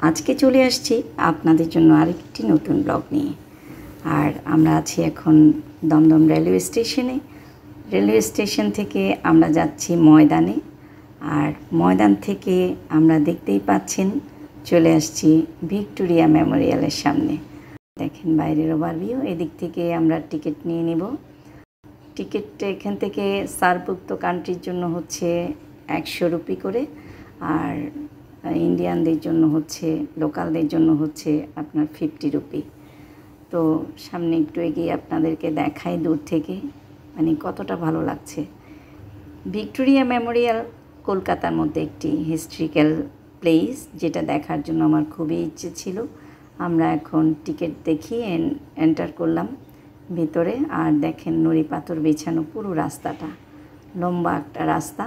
আজকে চলে আসছি আপনাদের জন্য আরেকটি নতুন ব্লগ নিয়ে। আর আমরা আছি এখন দমদম রেলওয়ে স্টেশনে। রেলওয়ে স্টেশন থেকে আমরা যাচ্ছি ময়দানে, আর ময়দান থেকে আমরা দেখতেই পাচ্ছেন চলে আসছি ভিক্টোরিয়া মেমোরিয়ালের সামনে। দেখেন বাইরের ওভারভিউ। এদিক থেকে আমরা টিকিট নিয়ে নেব। টিকিটটা এখান থেকে সার্কভুক্ত কান্ট্রির জন্য হচ্ছে 100 রুপি করে, আর ইন্ডিয়ানদের জন্য হচ্ছে, লোকালদের জন্য হচ্ছে আপনার 50 রুপি। তো সামনে একটু এগিয়ে আপনাদেরকে দেখাই দূর থেকে, মানে কতটা ভালো লাগছে। ভিক্টোরিয়া মেমোরিয়াল কলকাতার মধ্যে একটি হিস্ট্রিক্যাল প্লেস, যেটা দেখার জন্য আমার খুবই ইচ্ছে ছিল। আমরা এখন টিকিট দেখিয়ে এন্টার করলাম ভিতরে। আর দেখেন নুড়ি পাথর বিছানো পুরো রাস্তাটা, লম্বা একটা রাস্তা,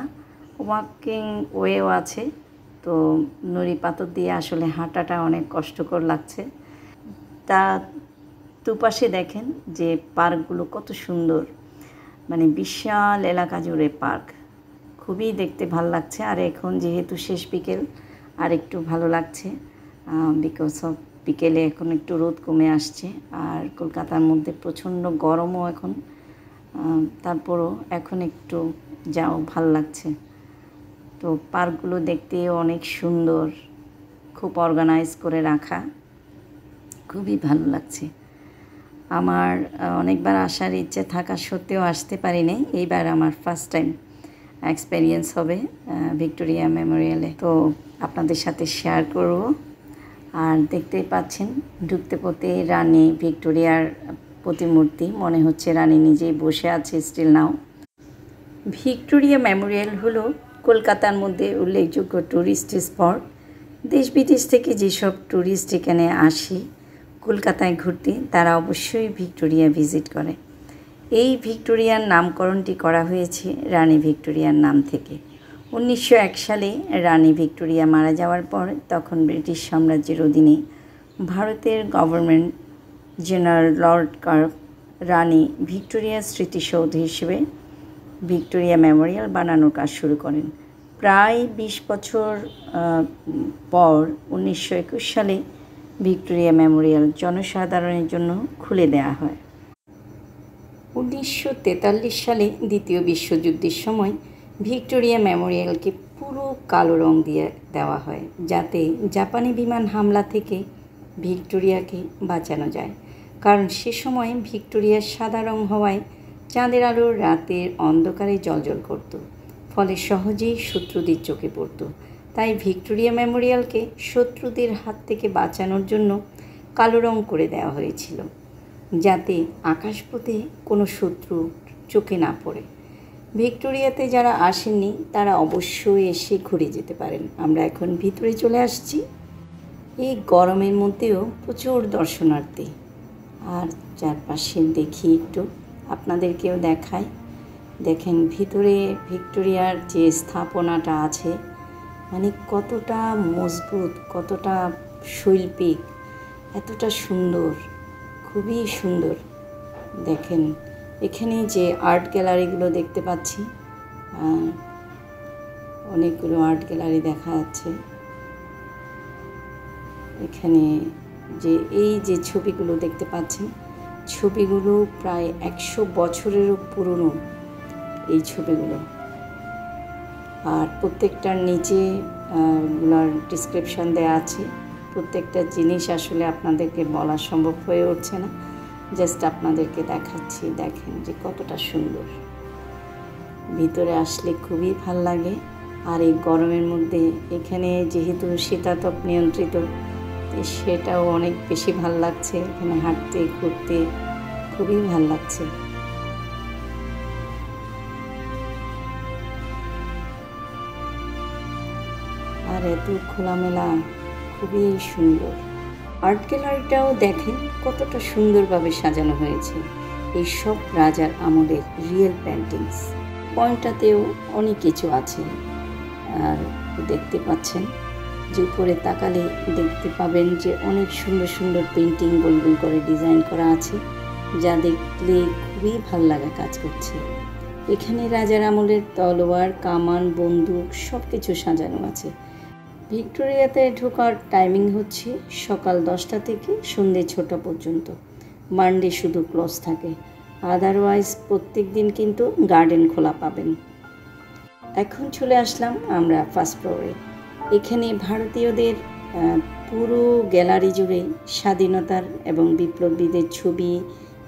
ওয়াকিং ওয়েও আছে। তো নুড়ি পাথর দিয়ে আসলে হাঁটাটা অনেক কষ্টকর লাগছে। তা দুপাশে দেখেন যে পার্কগুলো কত সুন্দর, মানে বিশাল এলাকা জুড়ে পার্ক, খুবই দেখতে ভালো লাগছে। আর এখন যেহেতু শেষ বিকেল, আর একটু ভালো লাগছে, বিকজ অফ বিকেলে এখন একটু রোদ কমে আসছে। আর কলকাতার মধ্যে প্রচণ্ড গরমও এখন, তারপরও এখন একটু যাও ভালো লাগছে। তো পার্কগুলো দেখতেও অনেক সুন্দর, খুব অর্গানাইজ করে রাখা, খুবই ভালো লাগছে। আমার অনেকবার আসার ইচ্ছে থাকা সত্ত্বেও আসতে পারিনি। এইবার আমার ফার্স্ট টাইম এক্সপেরিয়েন্স হবে ভিক্টোরিয়া মেমোরিয়ালে, তো আপনাদের সাথে শেয়ার করব। আর দেখতেই পাচ্ছেন ঢুকতে পথে রানী ভিক্টোরিয়ার প্রতিমূর্তি, মনে হচ্ছে রানী নিজেই বসে আছে স্টিল নাও। ভিক্টোরিয়া মেমোরিয়াল হলো কলকাতার মধ্যে উল্লেখযোগ্য ট্যুরিস্ট স্পট। দেশ বিদেশ থেকে যেসব ট্যুরিস্ট এখানে আসে কলকাতায় ঘুরতে, তারা অবশ্যই ভিক্টোরিয়া ভিজিট করে। এই ভিক্টোরিয়ার নামকরণটি করা হয়েছে রানী ভিক্টোরিয়ার নাম থেকে। 1901 সালে রানী ভিক্টোরিয়া মারা যাওয়ার পর তখন ব্রিটিশ সাম্রাজ্যের অধীনে ভারতের গভর্নমেন্ট জেনারেল লর্ড কার্ক রানী ভিক্টোরিয়ার স্মৃতিসৌধ হিসেবে ভিক্টোরিয়া মেমোরিয়াল বানানোর কাজ শুরু করেন। প্রায় 20 বছর পর 1921 সালে ভিক্টোরিয়া মেমোরিয়াল জনসাধারণের জন্য খুলে দেওয়া হয়। 1943 সালে দ্বিতীয় বিশ্বযুদ্ধের সময় ভিক্টোরিয়া মেমোরিয়ালকে পুরো কালো রং দিয়ে দেওয়া হয়, যাতে জাপানি বিমান হামলা থেকে ভিক্টোরিয়াকে বাঁচানো যায়। কারণ সে সময় ভিক্টোরিয়ার সাদা রং হওয়ায় চাঁদের আলো রাতের অন্ধকারে জ্বলজ্বল করত, ফলে সহজেই শত্রুদের চোখে পড়ত। তাই ভিক্টোরিয়া মেমোরিয়ালকে শত্রুদের হাত থেকে বাঁচানোর জন্য কালো রং করে দেওয়া হয়েছিল, যাতে আকাশপথে কোনো শত্রু চোখে না পড়ে। ভিক্টোরিয়াতে যারা আসেননি তারা অবশ্যই এসে ঘুরে যেতে পারেন। আমরা এখন ভিতরে চলে আসছি। এই গরমের মধ্যেও প্রচুর দর্শনার্থী। আর চারপাশে দেখি একটু, আপনাদেরকেও দেখাই। দেখেন ভিতরে ভিক্টোরিয়ার যে স্থাপনাটা আছে, মানে কতটা মজবুত, কতটা শৈল্পিক, এতটা সুন্দর, খুবই সুন্দর। দেখেন এখানে যে আর্ট গ্যালারিগুলো দেখতে পাচ্ছি, অনেকগুলো আর্ট গ্যালারি দেখা যাচ্ছে। এখানে যে এই যে ছবিগুলো দেখতে পাচ্ছেন, ছবিগুলো প্রায় 100 বছরেরও পুরনো এই ছবিগুলো। আর প্রত্যেকটার নিচে ডিসক্রিপশন দেওয়া আছে। প্রত্যেকটা জিনিস আসলে আপনাদেরকে বলা সম্ভব হয়ে উঠছে না, জাস্ট আপনাদেরকে দেখাচ্ছি। দেখেন যে কতটা সুন্দর, ভিতরে আসলে খুবই ভাল লাগে। আর এই গরমের মধ্যে এখানে যেহেতু শীতাতপ নিয়ন্ত্রিত, সেটাও অনেক বেশি ভাল লাগছে। এখানে হাঁটতে ঘুরতে খুবই ভাল লাগছে। আর এত খোলামেলা, খুবই সুন্দর। আর্ট গ্যালারিটাও দেখেন কতটা সুন্দরভাবে সাজানো হয়েছে। এই সব রাজার আমলের রিয়েল পেন্টিংস। পয়েন্টটাতেও অনেক কিছু আছে। আর দেখতে পাচ্ছেন যে উপরে তাকালে দেখতে পাবেন যে অনেক সুন্দর সুন্দর পেন্টিং গোল গোল করে ডিজাইন করা আছে, যা দেখলে খুবই ভালো লাগা কাজ করছে। এখানে রাজার আমলের তলোয়ার, কামান, বন্দুক সব কিছু সাজানো আছে। ভিক্টোরিয়াতে ঢোকার টাইমিং হচ্ছে সকাল 10টা থেকে সন্ধ্যে 6টা পর্যন্ত। মানডে শুধু ক্লোজ থাকে, আদারওয়াইজ প্রত্যেক দিন কিন্তু গার্ডেন খোলা পাবেন। এখন চলে আসলাম আমরা ফার্স্ট ফ্লোরে। এখানে ভারতীয়দের পুরো গ্যালারি জুড়ে স্বাধীনতার এবং বিপ্লবীদের ছবি,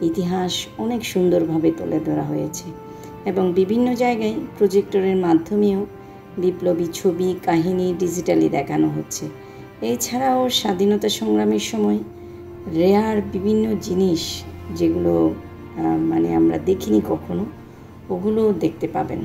ইতিহাস অনেক সুন্দরভাবে তুলে ধরা হয়েছে এবং বিভিন্ন জায়গায় প্রজেক্টরের মাধ্যমেও বিপ্লবী ছবি, কাহিনী ডিজিটালি দেখানো হচ্ছে। এছাড়াও স্বাধীনতা সংগ্রামের সময় রেয়ার বিভিন্ন জিনিস যেগুলো আমরা দেখিনি কখনো, ওগুলো দেখতে পাবেন।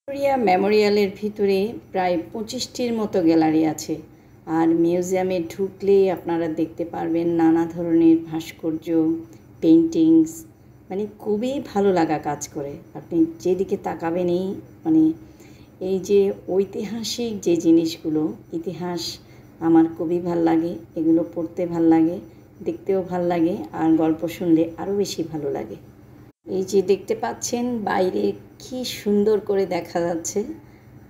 ভিক্টোরিয়া মেমোরিয়ালের ভিতরে প্রায় 25টির মতো গ্যালারি আছে। আর মিউজিয়ামে ঢুকলে আপনারা দেখতে পারবেন নানা ধরনের ভাস্কর্য, পেন্টিংস, খুবই ভালো লাগা কাজ করে। আপনি যেদিকে তাকাবেন এই যে ঐতিহাসিক যে জিনিসগুলো, ইতিহাস আমার খুবই ভাল লাগে। এগুলো পড়তে ভাল লাগে, দেখতেও ভাল লাগে, আর গল্প শুনলে আরও বেশি ভালো লাগে। এই যে দেখতে পাচ্ছেন বাইরে কি সুন্দর করে দেখা যাচ্ছে।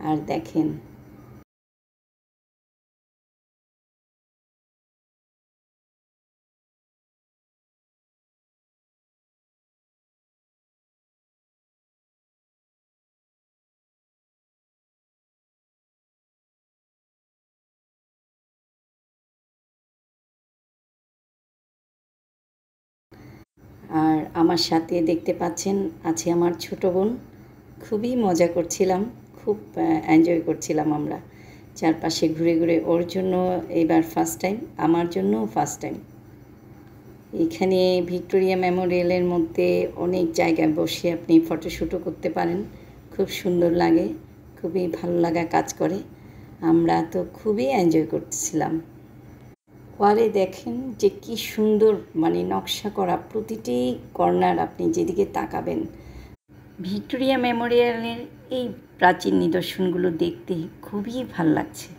আর দেখেন আর আমার সাথে দেখতে পাচ্ছেন আছে আমার ছোট বোন। খুবই মজা করছিলাম, খুব এনজয় করছিলাম আমরা চারপাশে ঘুরে ঘুরে। ওর জন্য এবার ফার্স্ট টাইম, আমার জন্যও ফার্স্ট টাইম। এখানে ভিক্টোরিয়া মেমোরিয়ালের মধ্যে অনেক জায়গায় বসে আপনি ফটোশ্যুটও করতে পারেন। খুব সুন্দর লাগে, খুবই ভালো লাগা কাজ করে। আমরা তো খুবই এনজয় করতেছিলাম। ওয়ালে দেখেন যে কি সুন্দর নকশা করা, প্রতিটি কর্নার আপনি যেদিকে তাকাবেন। ভিক্টোরিয়া মেমোরিয়ালের এই প্রাচীন নিদর্শনগুলো দেখতে খুবই ভাল লাগছে।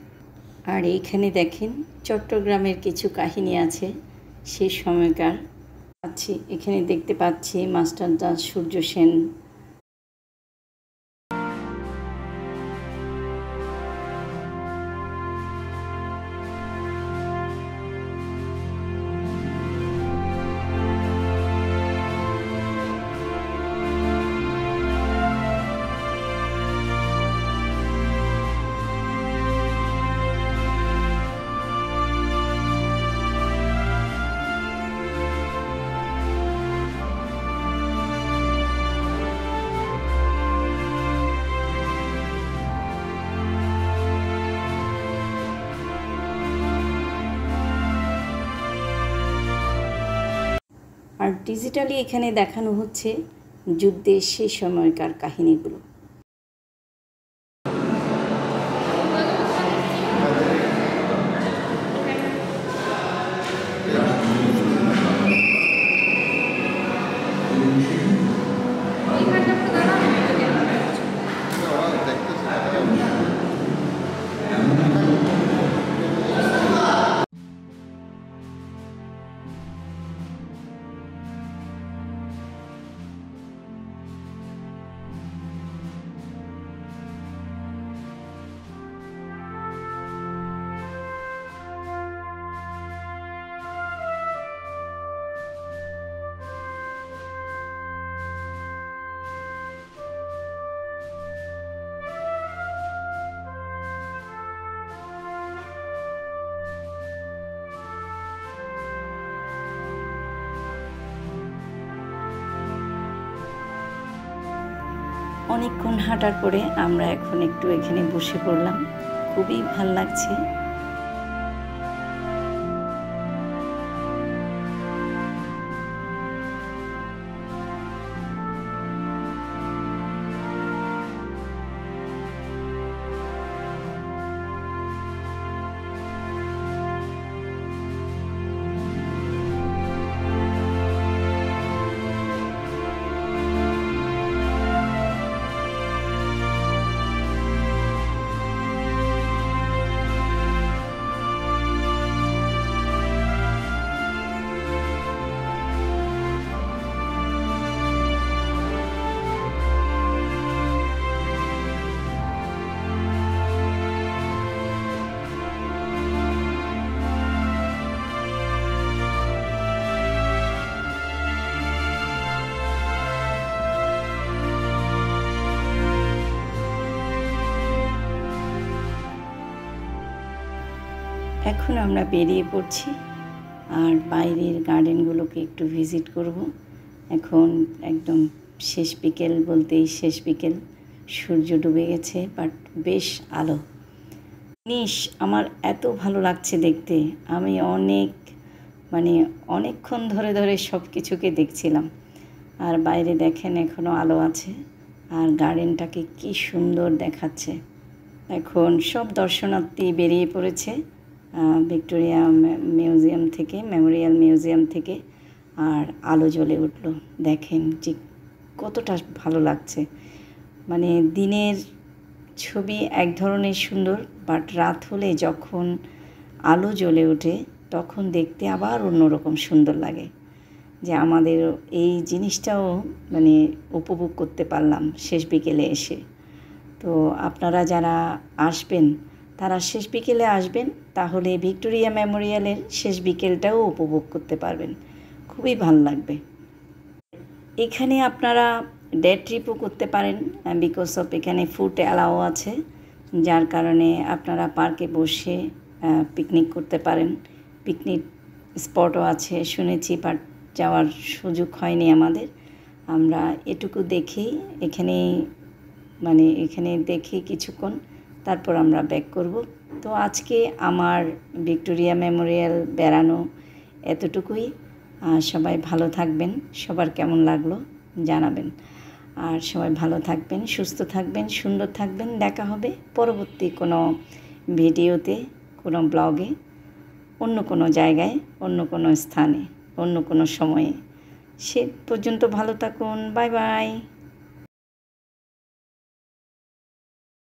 আর এইখানে দেখেন চট্টগ্রামের কিছু কাহিনী আছে সেই সময়কার। এখানে দেখতে পাচ্ছি মাস্টারদা সূর্য সেন। আর ডিজিটালি এখানে দেখানো হচ্ছে যুদ্ধের সেই সময়কার কাহিনীগুলো। অনেকক্ষণ হাঁটার পরে আমরা এখন একটু এখানে বসে পড়লাম, খুবই ভাল লাগছে। এখন আমরা বেরিয়ে পড়ছি আর বাইরের গার্ডেনগুলোকে একটু ভিজিট করব। এখন একদম শেষ বিকেল, বলতেই শেষ বিকেল, সূর্য ডুবে গেছে, বাট বেশ আলো। জিনিস আমার এত ভালো লাগছে দেখতে, আমি অনেকক্ষণ ধরে সব কিছুকে দেখছিলাম। আর বাইরে দেখেন এখনও আলো আছে, আর গার্ডেনটাকে কি সুন্দর দেখাচ্ছে। এখন সব দর্শনার্থী বেরিয়ে পড়েছে ভিক্টোরিয়া মিউজিয়াম থেকে, মেমোরিয়াল মিউজিয়াম থেকে, আর আলো জ্বলে উঠলো। দেখেন যে কতটা ভালো লাগছে। মানে দিনের ছবি এক ধরনের সুন্দর, বাট রাত হলে যখন আলো জ্বলে ওঠে তখন দেখতে আবার অন্যরকম সুন্দর লাগে। যে আমাদের এই জিনিসটাও উপভোগ করতে পারলাম শেষ বিকেলে এসে। তো আপনারা যারা আসবেন তারা শেষ বিকেলে আসবেন, তাহলে ভিক্টোরিয়া মেমোরিয়ালের শেষ বিকেলটাও উপভোগ করতে পারবেন, খুবই ভালো লাগবে। এখানে আপনারা ডে ট্রিপও করতে পারেন, বিকজ অফ এখানে ফুড অ্যালাও আছে, যার কারণে আপনারা পার্কে বসে পিকনিক করতে পারেন। পিকনিক স্পটও আছে শুনেছি, বাট যাওয়ার সুযোগ হয়নি আমাদের। আমরা এটুকু দেখেই এখানে দেখে কিছুক্ষণ তারপর আমরা ব্যাক করব। তো আজকে আমার ভিক্টোরিয়া মেমোরিয়াল বেড়ানো এতটুকুই। সবাই ভালো থাকবেন, সবার কেমন লাগলো জানাবেন। আর সবাই ভালো থাকবেন, সুস্থ থাকবেন, সুন্দর থাকবেন। দেখা হবে পরবর্তী কোনো ভিডিওতে, কোনো ব্লগে, অন্য কোনো জায়গায়, অন্য কোনো স্থানে, অন্য কোনো সময়ে। সে পর্যন্ত ভালো থাকুন। Bye bye.